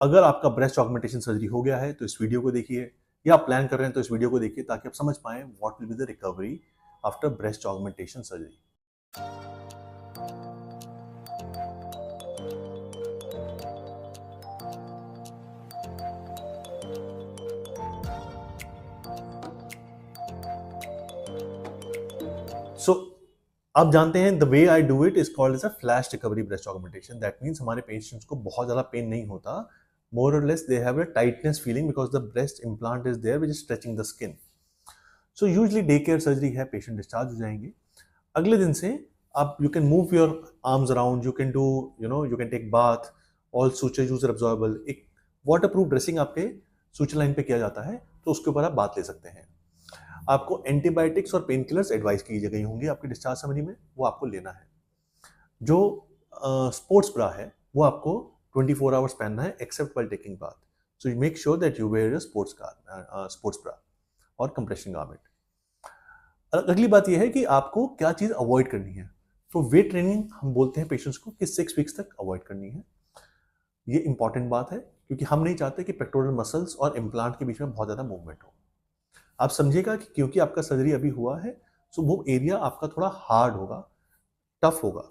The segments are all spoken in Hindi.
अगर आपका ब्रेस्ट ऑगमेंटेशन सर्जरी हो गया है तो इस वीडियो को देखिए, या आप प्लान कर रहे हैं तो इस वीडियो को देखिए ताकि आप समझ पाएं what will be the recovery after breast augmentation surgery. So आप जानते हैं the way I do it is called as a flash recovery breast augmentation. That means हमारे पेशेंट्स को बहुत ज़्यादा पेन नहीं होता, मोर और less they have a tightness feeling because the breast implant is there which is stretching the skin. So usually day care surgery है, पेशेंट डिस्चार्ज हो जाएंगे। अगले दिन से आप you can move your arms around, you can do you can take bath, all suture user absorbable. एक वाटर प्रूफ ड्रेसिंग आपके सूचर लाइन पे किया जाता है तो उसके ऊपर आप बात ले सकते हैं। आपको एंटीबायोटिक्स और पेन किलर्स एडवाइस की गई होंगी आपकी डिस्चार्ज समरी में, वो आपको लेना है। जो स्पोर्ट्स ब्रा है वो आपको 24 आवर्स पहनना है except while taking bath. So you make sure that you wear sports bra और कंप्रेशन गारमेंट। अगली बात यह है कि आपको क्या चीज़ अवॉइड करनी है। तो वेट ट्रेनिंग हम बोलते हैं पेशेंट्स को कि 6 वीक्स तक अवॉइड करनी है। ये इंपॉर्टेंट बात है क्योंकि हम नहीं चाहते कि पेक्टोरल मसल्स और इम्प्लांट के बीच में बहुत ज़्यादा मूवमेंट हो। आप समझिएगा कि क्योंकि आपका सर्जरी अभी हुआ है तो वो एरिया आपका थोड़ा हार्ड होगा, टफ होगा,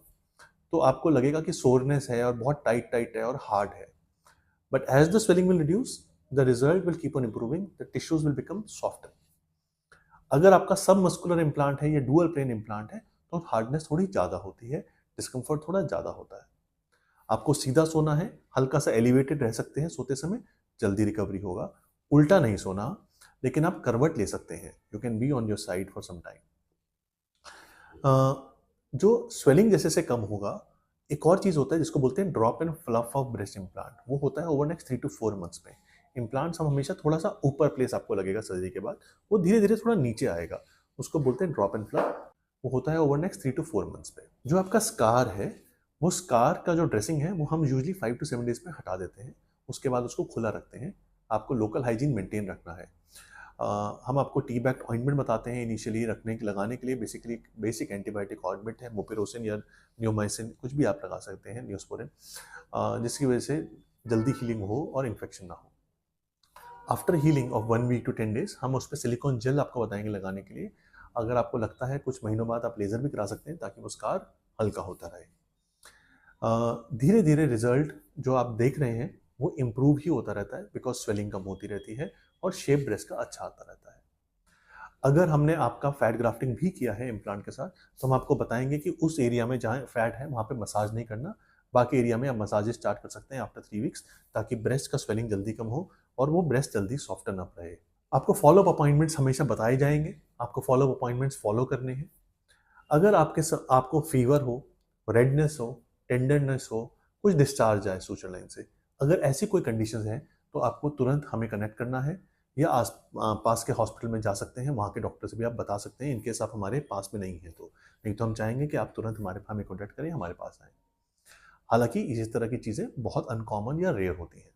तो आपको लगेगा कि सोरनेस है और बहुत टाइट टाइट है और हार्ड है। But as the swelling will reduce the result will keep on improving, the tissues will become softer. अगर आपका सब मस्कुलर इम्प्लांट है या डुअल प्लेन इम्प्लांट है तो हार्डनेस थोड़ी ज़्यादा होती है, डिस्कम्फर्ट थोड़ा ज़्यादा होता है। आपको सीधा सोना है, हल्का सा एलिवेटेड रह सकते हैं सोते समय, जल्दी रिकवरी होगा। उल्टा नहीं सोना, लेकिन आप करवट ले सकते हैं, you can be on your side for some time. जो स्वेलिंग जैसे से कम होगा, एक और चीज़ होता है जिसको बोलते हैं drop and fluff of breast implant. वो होता है ओवर नेक्स्ट 3 to 4 मंथ्स में। इम्प्लांट्स हम हमेशा थोड़ा सा ऊपर प्लेस आपको लगेगा सर्जरी के बाद, वो धीरे धीरे थोड़ा नीचे आएगा, उसको बोलते हैं ड्रॉप एंड फ्लफ। वो होता है ओवर नेक्स्ट 3 to 4 मंथ्स पे। जो आपका स्कार है, वो स्कार का जो ड्रेसिंग है वो हम यूजली 5 to 7 डेज में हटा देते हैं, उसके बाद उसको खुला रखते हैं। आपको लोकल हाइजीन मेंटेन रखना है। हम आपको टी बैक ऑइंटमेंट बताते हैं इनिशियली रखने के लगाने के लिए। बेसिकली बेसिक एंटीबायोटिक ऑइंटमेंट है, मोपिरोसिन या नियोमाइसिन, कुछ भी आप लगा सकते हैं, नियोस्पोरिन, जिसकी वजह से जल्दी हीलिंग हो और इन्फेक्शन ना हो। After healing of 1 week to 10 days हम उस पर सिलिकॉन जेल आपको बताएंगे लगाने के लिए। अगर आपको लगता है कुछ महीनों बाद आप लेज़र भी करा सकते हैं ताकि वो स्कार हल्का होता रहे। धीरे धीरे रिजल्ट जो आप देख रहे हैं वो इम्प्रूव ही होता रहता है बिकॉज स्वेलिंग कम होती रहती है और शेप ब्रेस्ट का अच्छा आता रहता है। अगर हमने आपका फैट ग्राफ्टिंग भी किया है इम्प्लांट के साथ तो हम आपको बताएंगे कि उस एरिया में जहाँ फैट है वहाँ पे मसाज नहीं करना, बाकी एरिया में आप मसाज स्टार्ट कर सकते हैं आफ्टर 3 वीक्स, ताकि ब्रेस्ट का स्वेलिंग जल्दी कम हो और वो ब्रेस्ट जल्दी सॉफ्टन अप रहे। आपको फॉलोअप अपॉइंटमेंट्स हमेशा बताए जाएंगे, आपको फॉलोअप अपॉइंटमेंट्स फॉलो करने हैं। अगर आपको फीवर हो, रेडनेस हो, टेंडरनेस हो, कुछ डिस्चार्ज आए सूचर लाइन से, अगर ऐसी कोई कंडीशंस हैं तो आपको तुरंत हमें कनेक्ट करना है या पास के हॉस्पिटल में जा सकते हैं, वहाँ के डॉक्टर से भी आप बता सकते हैं इनकेस आप हमारे पास में नहीं हैं तो। नहीं तो हम चाहेंगे कि आप तुरंत हमें कॉन्टैक्ट करें, हमारे पास आएँ। हालांकि इस तरह की चीज़ें बहुत अनकॉमन या रेयर होती हैं।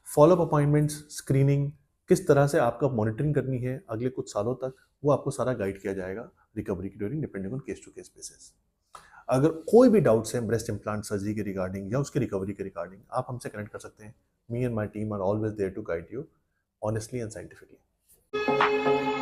फॉलोअप अपॉइंटमेंट्स, स्क्रीनिंग, किस तरह से आपका मॉनिटरिंग करनी है अगले कुछ सालों तक, वो आपको सारा गाइड किया जाएगा रिकवरी की during, depending on case to case basis. अगर कोई भी डाउट्स हैं ब्रेस्ट इम्प्लांट सर्जरी के रिगार्डिंग या उसके रिकवरी के रिगार्डिंग, आप हमसे कनेक्ट कर सकते हैं। Me and my team are always there to guide you honestly and scientifically.